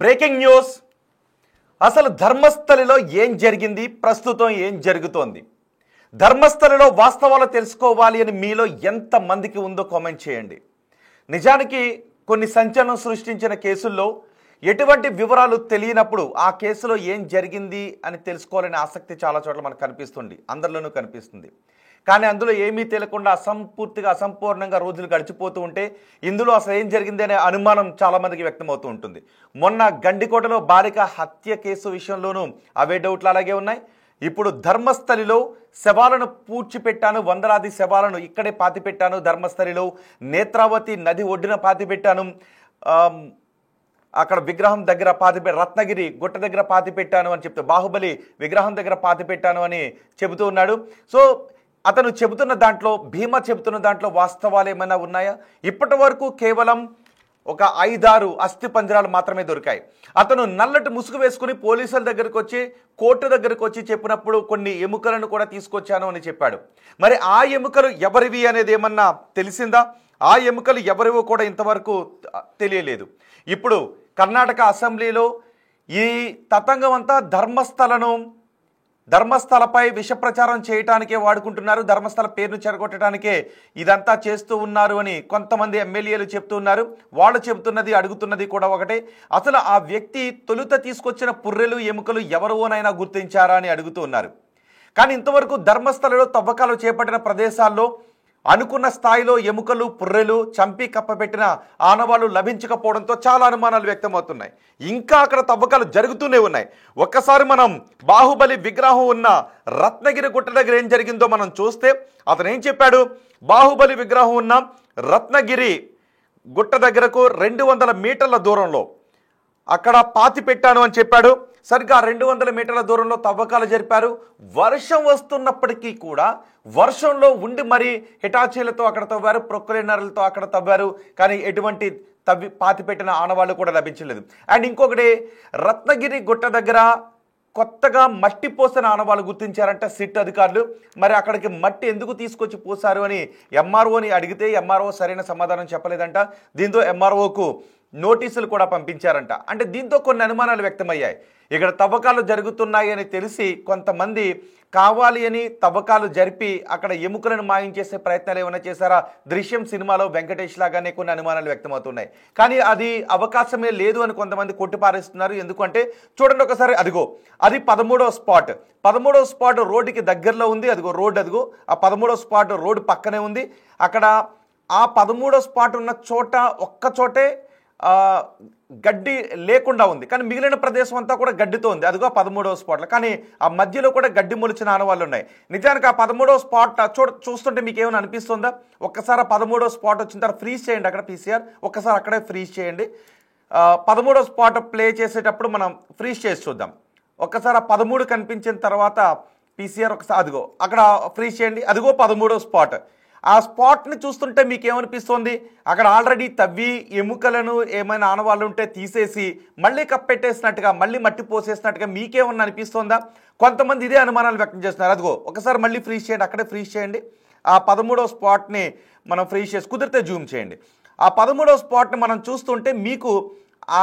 Breaking news. అసలు ధర్మస్థలిలో ఏం జరిగింది, ప్రస్తుతం ఏం జరుగుతోంది? ధర్మస్థలిలో వాస్తవాలు తెలుసుకోవాలి అని మీలో ఎంతమందికి ఉందో కామెంట్ చేయండి. నిజానికి కొన్ని సంచలనం సృష్టించిన కేసుల్లో ఎటువంటి వివరాలు తెలియనప్పుడు ఆ కేసులో ఏం జరిగింది అని తెలుసుకోవాలనే ఆసక్తి చాలా చోట్ల మనకు కనిపిస్తుంది, అందరిలోనూ కనిపిస్తుంది. కానీ అందులో ఏమీ తెలియకుండా అసంపూర్ణంగా రోజులు గడిచిపోతూ ఉంటే ఇందులో అసలు ఏం జరిగింది అనే అనుమానం చాలామందికి వ్యక్తమవుతూ ఉంటుంది. మొన్న గండికోటలో బాలిక హత్య కేసు విషయంలోనూ అవే డౌట్లు అలాగే ఉన్నాయి. ఇప్పుడు ధర్మస్థలిలో శవాలను పూడ్చిపెట్టాను, వందలాది శవాలను ఇక్కడే పాతిపెట్టాను, ధర్మస్థలిలో నేత్రావతి నది ఒడ్డున పాతిపెట్టాను, అక్కడ విగ్రహం దగ్గర రత్నగిరి గుట్ట దగ్గర పాతిపెట్టాను అని చెప్తూ, బాహుబలి విగ్రహం దగ్గర పాతిపెట్టాను అని చెబుతూ ఉన్నాడు. సో అతను చెబుతున్న దాంట్లో, భీమా చెబుతున్న దాంట్లో వాస్తవాలు ఏమైనా ఉన్నాయా? ఇప్పటి వరకు కేవలం ఒక 5-6 అస్థి పంజరాలు మాత్రమే దొరికాయి. అతను నల్లటి ముసుగు వేసుకుని పోలీసుల దగ్గరకు వచ్చి, కోర్టు దగ్గరకు వచ్చి చెప్పినప్పుడు కొన్ని ఎముకలను కూడా తీసుకొచ్చాను అని చెప్పాడు. మరి ఆ ఎముకలు ఎవరివి అనేది ఏమన్నా తెలిసిందా? ఆ ఎముకలు ఎవరివో కూడా ఇంతవరకు తెలియలేదు. ఇప్పుడు కర్ణాటక అసెంబ్లీలో ఈ తతంగం అంతా ధర్మస్థలపై విష ప్రచారం చేయటానికే వాడుకుంటున్నారు, ధర్మస్థల పేరును చెరగొట్టడానికే ఇదంతా చేస్తూ ఉన్నారు అని కొంతమంది ఎమ్మెల్యేలు చెప్తూ ఉన్నారు. వాళ్ళు చెబుతున్నది, అడుగుతున్నది కూడా ఒకటే. అసలు ఆ వ్యక్తి తొలుత తీసుకొచ్చిన పుర్రెలు ఎముకలు ఎవరివోనైనా గుర్తించారా అని అడుగుతూ ఉన్నారు. కానీ ఇంతవరకు ధర్మస్థలలో తవ్వకాలు చేపట్టిన ప్రదేశాల్లో అనుకున్న స్థాయిలో ఎముకలు, పుర్రెలు, చంపి కప్పబెట్టిన ఆనవాళ్లు లభించకపోవడంతో చాలా అనుమానాలు వ్యక్తమవుతున్నాయి. ఇంకా అక్కడ తవ్వకాలు జరుగుతూనే ఉన్నాయి. ఒక్కసారి మనం బాహుబలి విగ్రహం ఉన్న రత్నగిరి గుట్ట దగ్గర ఏం జరిగిందో మనం చూస్తే, అతను ఏం చెప్పాడు? బాహుబలి విగ్రహం ఉన్న రత్నగిరి గుట్ట దగ్గరకు 200 మీటర్ల దూరంలో అక్కడ పాతి పెట్టాను అని చెప్పాడు. సరిగ్గా 200 మీటర్ల దూరంలో తవ్వకాలు జరిపారు. వర్షం వస్తున్నప్పటికీ కూడా వర్షంలో ఉండి మరి హిటాచీలతో అక్కడ తవ్వారు, ప్రొక్లైనర్లతో అక్కడ తవ్వారు. కానీ ఎటువంటి పాతిపెట్టిన ఆనవాళ్ళు కూడా లభించలేదు. అండ్ ఇంకొకటి, రత్నగిరి గుట్ట దగ్గర కొత్తగా మట్టి పోసిన ఆనవాళ్ళు గుర్తించారంట సిట్ అధికారులు. మరి అక్కడికి మట్టి ఎందుకు తీసుకొచ్చి పోసారు అని ఎంఆర్ఓని అడిగితే ఎంఆర్ఓ సరైన సమాధానం చెప్పలేదంట. దీంతో ఎంఆర్ఓకు నోటీసులు కూడా పంపించారంట. అంటే దీంతో కొన్ని అనుమానాలు వ్యక్తమయ్యాయి. ఇక్కడ తవ్వకాలు జరుగుతున్నాయి అని తెలిసి కొంతమంది కావాలి అని తవ్వకాలు జరిపి అక్కడ ఎముకలను మాయం చేసే ప్రయత్నాలు ఏమైనా చేశారా? దృశ్యం సినిమాలో వెంకటేష్ లాగానే కొన్ని అనుమానాలు వ్యక్తమవుతున్నాయి. కానీ అది అవకాశమే లేదు అని కొంతమంది కొట్టిపారేస్తున్నారు. ఎందుకంటే చూడండి ఒకసారి, అదిగో అది 13వ స్పాట్. 13వ స్పాట్ రోడ్డుకి దగ్గరలో ఉంది. అదిగో రోడ్డు, అదిగో ఆ 13వ స్పాట్ రోడ్డు పక్కనే ఉంది. అక్కడ ఆ 13వ స్పాట్ ఉన్న చోట ఒక్క చోటే గడ్డి లేకుండా ఉంది, కానీ మిగిలిన ప్రదేశం అంతా కూడా గడ్డితో ఉంది. అదిగో 13వ స్పాట్లో. కానీ ఆ మధ్యలో కూడా గడ్డి మొలిచిన ఆనవాళ్ళు ఉన్నాయి. నిజానికి ఆ 13వ స్పాట్ చూస్తుంటే మీకు ఏమైనా అనిపిస్తుందా? ఒక్కసారి ఆ 13వ స్పాట్ వచ్చిన తర్వాత ఫ్రీజ్ చేయండి. అక్కడ పీసీఆర్ ఒక్కసారి అక్కడే ఫ్రీజ్ చేయండి. 13వ స్పాట్ ప్లే చేసేటప్పుడు మనం ఫ్రీజ్ చేసి చూద్దాం. ఒక్కసారి ఆ 13 కనిపించిన తర్వాత పీసీఆర్ ఒకసారి అదిగో అక్కడ ఫ్రీజ్ చేయండి. అదిగో 13వ స్పాట్. ఆ స్పాట్ని చూస్తుంటే మీకు ఏమనిపిస్తుంది? అక్కడ ఆల్రెడీ తవ్వి ఎముకలను ఏమైనా ఆనవాళ్ళు ఉంటే తీసేసి మళ్ళీ కప్పెట్టేసినట్టుగా, మళ్ళీ మట్టి పోసేసినట్టుగా మీకేమన్నా అనిపిస్తుందా? కొంతమంది ఇదే అనుమానాలు వ్యక్తం చేస్తున్నారు. అదిగో ఒకసారి మళ్ళీ ఫ్రీజ్ చేయండి, అక్కడే ఫ్రీజ్ చేయండి. ఆ 13వ స్పాట్ని మనం ఫ్రీజ్ చేసి కుదిరితే జూమ్ చేయండి. ఆ 13వ స్పాట్ని మనం చూస్తుంటే మీకు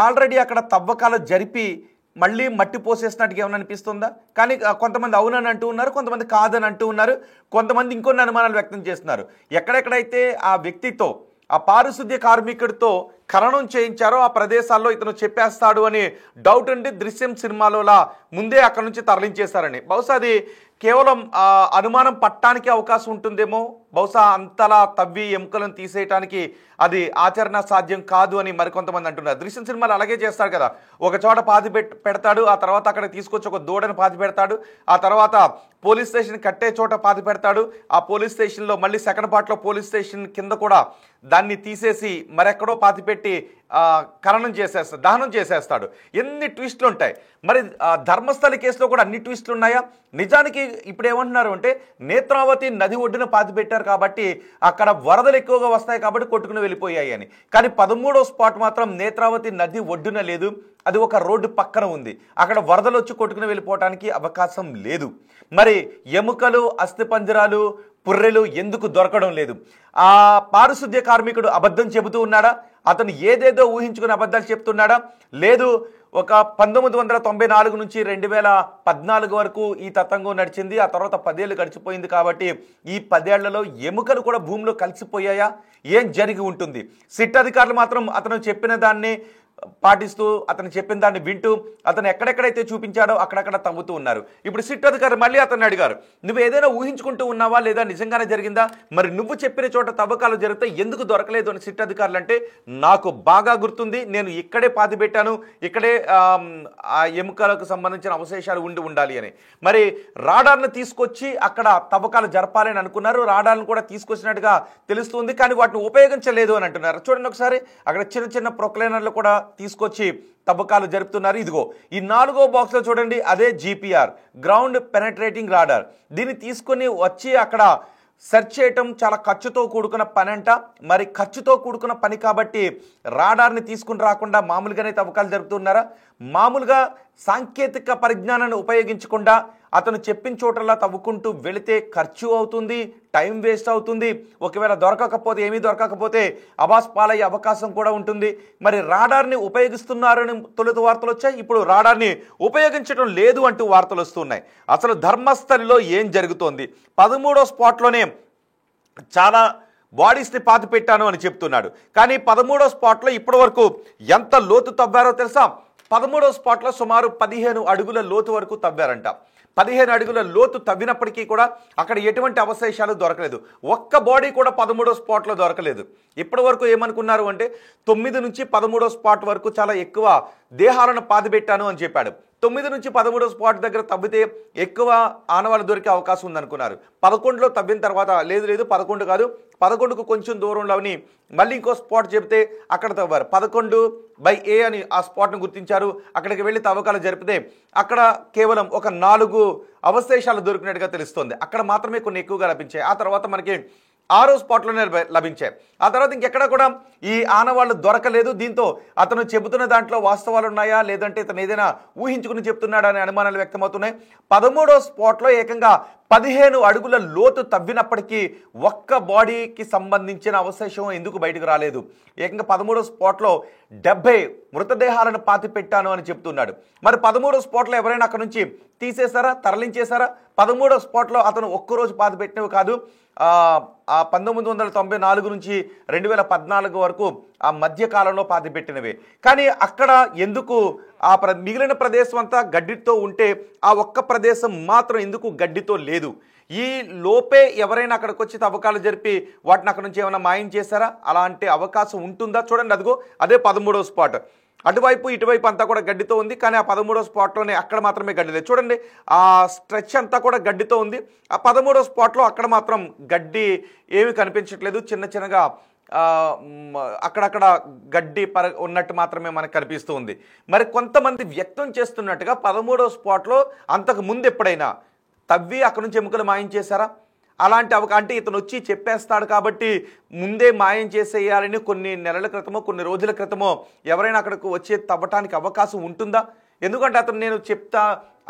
ఆల్రెడీ అక్కడ తవ్వకాలు జరిపి మళ్ళీ మట్టి పోసేసినట్టుగా ఏమైనా అనిపిస్తుందా? కానీ కొంతమంది అవునని అంటూ ఉన్నారు, కొంతమంది కాదని అంటూ ఉన్నారు, కొంతమంది ఇంకొన్ని అనుమానాలు వ్యక్తం చేస్తున్నారు. ఎక్కడెక్కడైతే ఆ వ్యక్తితో, ఆ పారిశుద్ధ్య కార్మికుడితో ఖననం చేయించారో ఆ ప్రదేశాల్లో ఇతను చెప్పేస్తాడు అని డౌట్ ఉండి దృశ్యం సినిమాలోలా ముందే అక్కడ నుంచి తరలించేశారని. బహుశా అది కేవలం అనుమానం పట్టడానికి అవకాశం ఉంటుందేమో. బహుశా అంతలా తవ్వి ఎముకలను తీసేయటానికి అది ఆచరణ సాధ్యం కాదు అని మరికొంతమంది అంటున్నారు. దృశ్యం సినిమాలు అలాగే చేస్తాడు కదా, ఒక చోట పెడతాడు, ఆ తర్వాత అక్కడ తీసుకొచ్చి ఒక దూడను పెడతాడు, ఆ తర్వాత పోలీస్ స్టేషన్ కట్టే చోట పెడతాడు, ఆ పోలీస్ స్టేషన్లో మళ్ళీ సెకండ్ పార్ట్లో పోలీస్ స్టేషన్ కింద కూడా దాన్ని తీసేసి మరెక్కడో పాతిపెట్టి ఖననం చేసేస్తాడు, దహనం చేసేస్తాడు. ఎన్ని ట్విస్టులు ఉంటాయి. మరి ధర్మస్థలి కేసులో కూడా అన్ని ట్విస్టులు ఉన్నాయా? నిజానికి ఇప్పుడు ఏమంటున్నారు అంటే, నేత్రావతి నది ఒడ్డున పాతిపెట్టారు కాబట్టి అక్కడ వరదలు ఎక్కువగా వస్తాయి కాబట్టి కొట్టుకుని వెళ్ళిపోయాయి అని. కానీ 13వ స్పాట్ మాత్రం నేత్రావతి నది ఒడ్డున లేదు, అది ఒక రోడ్డు పక్కన ఉంది. అక్కడ వరదలు వచ్చి కొట్టుకుని వెళ్ళిపోవడానికి అవకాశం లేదు. మరి ఎముకలు, అస్థిపంజరాలు, పుర్రెలు ఎందుకు దొరకడం లేదు? ఆ పారిశుద్ధ్య కార్మికుడు అబద్ధం చెబుతూ ఉన్నాడా? అతను ఏదేదో ఊహించుకుని అబద్ధాలు చెప్తున్నాడా? లేదు, ఒక 1994 నుంచి 2014 వరకు ఈ తతంగం నడిచింది. ఆ తర్వాత 10 ఏళ్ళు గడిచిపోయింది. కాబట్టి ఈ 10 ఏళ్లలో ఎముకలు కూడా భూమిలో కలిసిపోయాయా? ఏం జరిగి ఉంటుంది? సిట్ అధికారులు మాత్రం అతను చెప్పిన దాన్ని పాటిస్తూ, అతను చెప్పిన దాన్ని వింటూ, అతను ఎక్కడెక్కడైతే చూపించాడో అక్కడక్కడ తవ్వుతూ ఉన్నారు. ఇప్పుడు సిట్ అధికారులు మళ్ళీ అతన్ని అడిగారు, నువ్వు ఏదైనా ఊహించుకుంటూ ఉన్నావా లేదా నిజంగానే జరిగిందా? మరి నువ్వు చెప్పిన చోట తవ్వకాలు జరిగితే ఎందుకు దొరకలేదు అని సిట్ అధికారులు అంటే, నాకు బాగా గుర్తుంది, నేను ఇక్కడే పాతి పెట్టాను, ఇక్కడే ఆ ఎముకలకు సంబంధించిన అవశేషాలు ఉండాలి అని. మరి రాడార్ను తీసుకొచ్చి అక్కడ తవ్వకాలు జరపాలని అనుకున్నారు. రాడార్ను కూడా తీసుకొచ్చినట్టుగా తెలుస్తుంది, కానీ వాటిని ఉపయోగించలేదు అని అంటున్నారు. చూడండి ఒకసారి, అక్కడ చిన్న చిన్న ప్రొక్లైనర్లు కూడా తీసుకొచ్చి తవ్వకాలు జరుపుతున్నారు. ఇదిగో ఈ 4వ బాక్స్లో చూడండి, అదే GPR, గ్రౌండ్ పెనట్రేటింగ్ రాడార్. దీన్ని తీసుకొని వచ్చి అక్కడ సెర్చ్ చేయటం చాలా ఖర్చుతో కూడుకున్న పని అంట. మరి ఖర్చుతో కూడుకున్న పని కాబట్టి రాడార్ని తీసుకుని రాకుండా మామూలుగానే తవ్వకాలు జరుపుతున్నారా? మామూలుగా సాంకేతిక పరిజ్ఞానాన్ని ఉపయోగించకుండా అతను చెప్పిన చోటలా తవ్వుకుంటూ వెళితే ఖర్చు అవుతుంది, టైం వేస్ట్ అవుతుంది. ఒకవేళ దొరకకపోతే, ఏమీ దొరకకపోతే అబాస్ పాలయ్యే అవకాశం కూడా ఉంటుంది. మరి రాడార్ని ఉపయోగిస్తున్నారని తొలుత వార్తలు వచ్చాయి. ఇప్పుడు రాడార్ని ఉపయోగించడం లేదు అంటూ వార్తలు వస్తున్నాయి. అసలు ధర్మస్థలిలో ఏం జరుగుతోంది? 13వ స్పాట్లోనే చాలా బాడీస్ని పాతి పెట్టాను అని చెప్తున్నాడు. కానీ 13వ స్పాట్లో ఇప్పటి వరకు ఎంత లోతు తవ్వారో తెలుసా? 13వ స్పాట్లో సుమారు 15 అడుగుల లోతు వరకు తవ్వారంట. 15 అడుగుల లోతు తవ్వినప్పటికీ కూడా అక్కడ ఎటువంటి అవశేషాలు దొరకలేదు. ఒక్క బాడీ కూడా 13వ స్పాట్లో దొరకలేదు. ఇప్పటి వరకు ఏమనుకున్నారు అంటే 9 నుంచి 13వ స్పాట్ వరకు చాలా ఎక్కువ దేహాలను పాతిపెట్టాను అని చెప్పాడు. 9 నుంచి 13వ స్పాట్ దగ్గర తవ్వితే ఎక్కువ ఆనవాళ్ళు దొరికే అవకాశం ఉందనుకున్నారు. 11లో తవ్విన తర్వాత లేదు 11 కాదు, 11కు కొంచెం దూరంలోని మళ్ళీ ఇంకో స్పాట్ చెబితే అక్కడ తవ్వారు. 11/A అని ఆ స్పాట్ను గుర్తించారు. అక్కడికి వెళ్ళి తవ్వకాలు జరిపితే అక్కడ కేవలం ఒక 4 అవశేషాలు దొరికినట్టుగా తెలుస్తుంది. అక్కడ మాత్రమే కొన్ని ఎక్కువగా లభించాయి. ఆ తర్వాత మనకి 6వ స్పాట్లోనే లభించాయి. ఆ తర్వాత ఇంకెక్కడ కూడా ఈ ఆనవాళ్ళు దొరకలేదు. దీంతో అతను చెబుతున్న దాంట్లో వాస్తవాలు ఉన్నాయా లేదంటే ఇతను ఏదైనా ఊహించుకుని చెప్తున్నాడా అనే అనుమానాలు వ్యక్తమవుతున్నాయి. 13వ స్పాట్లో ఏకంగా 15 అడుగుల లోతు తవ్వినప్పటికీ ఒక్క బాడీకి సంబంధించిన అవశేషం ఎందుకు బయటకు రాలేదు? ఏకంగా 13వ స్పాట్లో 70 మృతదేహాలను పాతి పెట్టాను అని చెప్తున్నాడు. మరి 13వ స్పాట్లో ఎవరైనా అక్కడ నుంచి తీసేశారా, తరలించేశారా? 13వ స్పాట్లో అతను ఒక్కరోజు పాతి పెట్టినవి కాదు, 1994 నుంచి 2014 వరకు ఆ మధ్య కాలంలో పాతి పెట్టినవే. కానీ అక్కడ ఎందుకు ఆ మిగిలిన ప్రదేశం అంతా గడ్డితో ఉంటే ఆ ఒక్క ప్రదేశం మాత్రం ఎందుకు గడ్డితో లేదు? ఈ లోపే ఎవరైనా అక్కడికి వచ్చి తవ్వకాలు జరిపి వాటిని అక్కడ నుంచి ఏమైనా మాయం చేశారా? అలాంటి అవకాశం ఉంటుందా? చూడండి, అదిగో అదే 13వ స్పాట్. అటువైపు ఇటువైపు అంతా కూడా గడ్డితో ఉంది, కానీ ఆ 13వ స్పాట్లోనే అక్కడ మాత్రమే గడ్డి లేదు. చూడండి, ఆ స్ట్రెచ్ అంతా కూడా గడ్డితో ఉంది. ఆ 13వ స్పాట్లో అక్కడ మాత్రం గడ్డి ఏమీ కనిపించట్లేదు. చిన్న చిన్నగా అక్కడక్కడ గడ్డి ఉన్నట్టు మాత్రమే మనకు కనిపిస్తూ ఉంది. మరి కొంతమంది వ్యక్తం చేస్తున్నట్టుగా 13వ స్పాట్లో అంతకు ముందు ఎప్పుడైనా తవ్వి అక్కడ నుంచి ఎముకలు మాయం చేశారా? అలాంటి అంటే ఇతను వచ్చి చెప్పేస్తాడు కాబట్టి ముందే మాయం చేసేయాలని కొన్ని నెలల క్రితమో కొన్ని రోజుల క్రితమో ఎవరైనా అక్కడికి వచ్చి తవ్వటానికి అవకాశం ఉంటుందా? ఎందుకంటే అతను నేను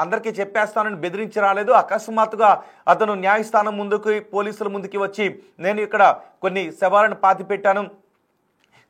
అందరికీ చెప్పేస్తానని బెదిరించి రాలేదు. అకస్మాత్తుగా అతను న్యాయస్థానం ముందుకి, పోలీసుల ముందుకి వచ్చి నేను ఇక్కడ కొన్ని శవాలను పాతి పెట్టాను,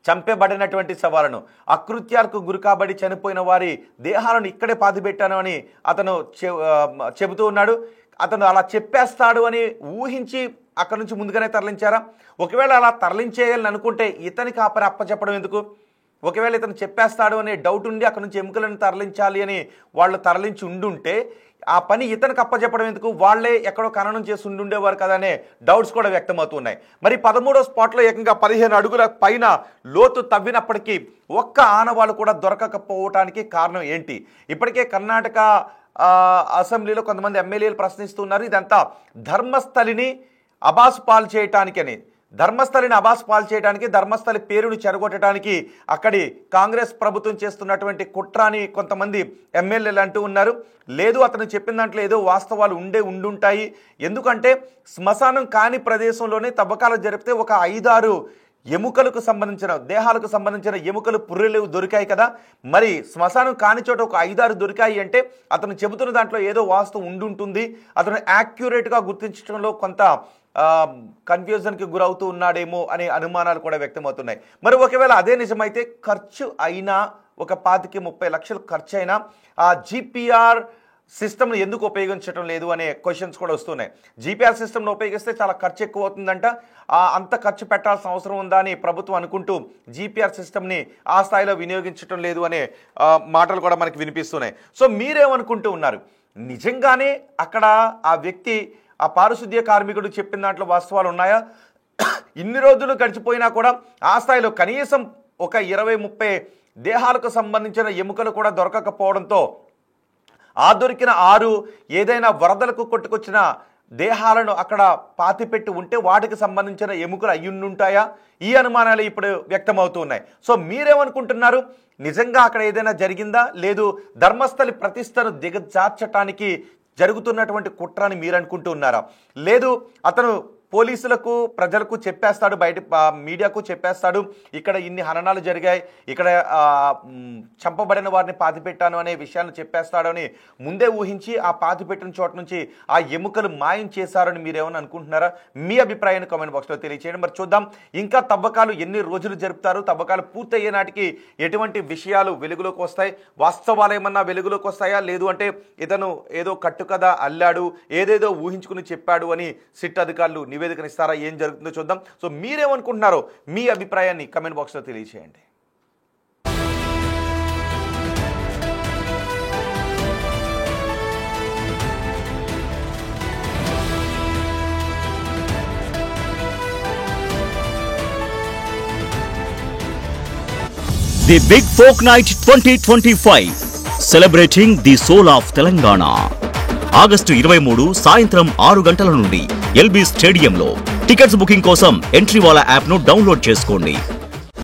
చంపబడినటువంటి శవాలను, అకృత్యాలకు గురి కాబడి చనిపోయిన వారి దేహాలను ఇక్కడే పాతి పెట్టాను అని అతను చెబుతూ ఉన్నాడు. అతను అలా చెప్పేస్తాడు అని ఊహించి అక్కడి నుంచి ముందుగానే తరలించారా? ఒకవేళ అలా తరలించేయాలని అనుకుంటే ఇతనికి ఆ పని అప్పచెప్పడం ఎందుకు? ఒకవేళ ఇతను చెప్పేస్తాడు అనే డౌట్ ఉండి అక్కడ నుంచి ఎముకలను తరలించాలి అని వాళ్ళు తరలించి ఉండుంటే ఆ పని ఇతనికి అప్పచెప్పడం ఎందుకు? వాళ్లే ఎక్కడో ఖననం చేసి ఉండుండేవారు కదా అనే డౌట్స్ కూడా వ్యక్తమవుతున్నాయి. మరి 13వ స్పాట్లో ఏకంగా 15 అడుగుల పైన లోతు తవ్వినప్పటికీ ఒక్క ఆనవాళ్ళు కూడా దొరకకపోవటానికి కారణం ఏంటి? ఇప్పటికే కర్ణాటక అసెంబ్లీలో కొంతమంది ఎమ్మెల్యేలు ప్రశ్నిస్తున్నారు, ఇదంతా ధర్మస్థలిని అబాస్ పాలు చేయటానికని, ధర్మస్థలిని అబాస్ పాలు చేయడానికి, ధర్మస్థలి పేరును చెరగొట్టడానికి అక్కడి కాంగ్రెస్ ప్రభుత్వం చేస్తున్నటువంటి కుట్ర అని కొంతమంది ఎమ్మెల్యేలు అంటూ ఉన్నారు. లేదు, అతను చెప్పిన దాంట్లో ఏదో వాస్తవాలు ఉండుంటాయి. ఎందుకంటే శ్మశానం కాని ప్రదేశంలోనే తవ్వకాలు జరిపితే ఒక 5-6 ఎముకలకు సంబంధించిన, దేహాలకు సంబంధించిన ఎముకలు, పుర్రెలు దొరికాయి కదా. మరి శ్మశానం కాని చోట ఒక 5-6 దొరికాయి అంటే అతను చెబుతున్న దాంట్లో ఏదో వాస్తవం ఉండుంటుంది. అతను యాక్యురేట్గా గుర్తించడంలో కొంత కన్ఫ్యూజన్కి గురవుతూ ఉన్నాడేమో అనే అనుమానాలు కూడా వ్యక్తమవుతున్నాయి. మరి ఒకవేళ అదే నిజమైతే ఖర్చు అయినా ఒక 25-30 లక్షలు ఖర్చు అయినా ఆ జీపీఆర్ సిస్టమ్ను ఎందుకు ఉపయోగించడం లేదు అనే క్వశ్చన్స్ కూడా వస్తున్నాయి. జీపీఆర్ సిస్టమ్ను ఉపయోగిస్తే చాలా ఖర్చు ఎక్కువ అవుతుందంట, అంత ఖర్చు పెట్టాల్సిన అవసరం ఉందా అని ప్రభుత్వం అనుకుంటూ జీపీఆర్ సిస్టమ్ని ఆ స్థాయిలో వినియోగించడం లేదు అనే మాటలు కూడా మనకి వినిపిస్తున్నాయి. సో మీరేమనుకుంటూ ఉన్నారు? నిజంగానే అక్కడ ఆ వ్యక్తి, ఆ పారిశుద్ధ్య కార్మికుడు చెప్పిన దాంట్లో వాస్తవాలు ఉన్నాయా? ఇన్ని రోజులు గడిచిపోయినా కూడా ఆ స్థాయిలో కనీసం ఒక 20-30 దేహాలకు సంబంధించిన ఎముకలు కూడా దొరకకపోవడంతో ఆ దొరికిన 6 ఏదైనా వరదలకు కొట్టుకొచ్చిన దేహాలను అక్కడ పాతిపెట్టి ఉంటే వాటికి సంబంధించిన ఎముకలు అయ్యుంటాయా? ఈ అనుమానాలు ఇప్పుడు వ్యక్తమవుతున్నాయి. సో మీరేమనుకుంటున్నారు? నిజంగా అక్కడ ఏదైనా జరిగిందా, లేదు ధర్మస్థలి ప్రతిష్టను దిగజార్చటానికి జరుగుతున్నటువంటి కుట్ర అని మీరు అనుకుంటూ ఉన్నారా? లేదు అతను పోలీసులకు ప్రజలకు చెప్పేస్తాడు, బయట మీడియాకు చెప్పేస్తాడు, ఇక్కడ ఇన్ని హననాలు జరిగాయి, ఇక్కడ చంపబడిన వారిని పాతిపెట్టాను అనే విషయాన్ని చెప్పేస్తాడు అని ముందే ఊహించి ఆ పాతిపెట్టిన చోట నుంచి ఆ ఎముకలు మాయం చేశారని మీరేమని అనుకుంటున్నారా? మీ అభిప్రాయాన్ని కామెంట్ బాక్స్లో తెలియచేయండి. మరి చూద్దాం ఇంకా తవ్వకాలు ఎన్ని రోజులు జరుపుతారు, తవ్వకాలు పూర్తయ్యే నాటికి ఎటువంటి విషయాలు వెలుగులోకి వస్తాయి, వాస్తవాలు ఏమన్నా వెలుగులోకి వస్తాయా, లేదు అంటే ఇతను ఏదో కట్టుకథ అల్లాడు, ఏదేదో ఊహించుకుని చెప్పాడు అని సిట్ అధికారులు నివేదికనిస్తారా? ఏం జరుగుతుందో చూద్దాం. సో మీరేమనుకుంటున్నారో మీ అభిప్రాయాన్ని కమెంట్ బాక్స్లో తెలియజేయండి. The Big Folk Night 2025 celebrating the soul of Telangana. August 23 సాయంత్రం 6 గంటల నుండి ఎల్బీ స్టేడియంలో. టికెట్స్ బుకింగ్ కోసం ఎంట్రీ వాలా యాప్ను డౌన్లోడ్ చేసుకోండి.